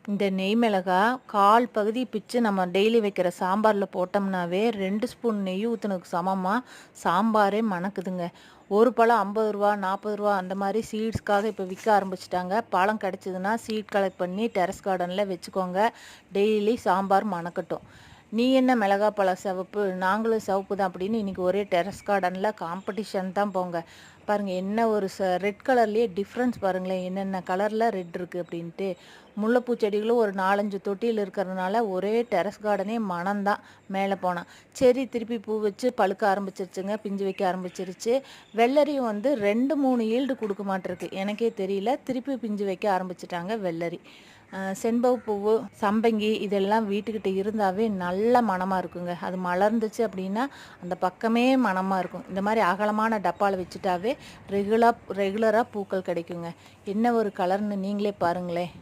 இந்த நெய் மிளகா கால் பகுதி பிச்சு நம்ம டெய்லி வைக்கிற சாம்பாரில் போட்டோம்னாவே 2 ஸ்பூன் நெய் ஊற்றுனதுக்கு சமமாக சாம்பாரே மணக்குதுங்க. ஒரு பழம் 50 ரூபா 40 ரூபா அந்த மாதிரி சீட்ஸ்க்காக இப்போ விற்க ஆரம்பிச்சிட்டாங்க. பழம் கிடச்சிதுன்னா சீட் கலெக்ட் பண்ணி டெரஸ் கார்டனில் வச்சுக்கோங்க. டெய்லி சாம்பார் மணக்கட்டும். நீ என்ன மிளகா பழம் சிவப்பு, நாங்களும் சிவப்பு தான் அப்படின்னு இன்றைக்கி ஒரே டெரஸ் கார்டனில் காம்படிஷன் தான் போங்க. பாருங்கள் என்ன ஒரு ரெட் கலர்லேயே டிஃப்ரென்ஸ் பாருங்களேன், என்னென்ன கலரில் ரெட் இருக்குது அப்படின்ட்டு. முல்லைப்பூ செடிகளும் ஒரு 4-5 தொட்டியில் இருக்கிறதுனால ஒரே டெரஸ் கார்டனே மனம்தான். மேலே போனால் சரி திருப்பி பூ வச்சு பழுக்க ஆரம்பிச்சிருச்சுங்க, பிஞ்சு வைக்க ஆரம்பிச்சிருச்சு. வெள்ளரியும் வந்து 2-3 ஈல்டு கொடுக்க மாட்டிருக்கு, எனக்கே தெரியல. திருப்பி பிஞ்சு வைக்க ஆரம்பிச்சிட்டாங்க வெள்ளரி. செண்பகப்பூவு, சம்பங்கி இதெல்லாம் வீட்டுக்கிட்ட இருந்தாவே நல்ல மணமாக இருக்குங்க. அது மலர்ந்துச்சு அப்படின்னா அந்த பக்கமே மணமாக இருக்கும். இந்த மாதிரி அகலமான டப்பாவில் வச்சுட்டாவே ரெகுலராக பூக்கள் கிடைக்குங்க. என்ன ஒரு கலர்னு நீங்களே பாருங்களேன்.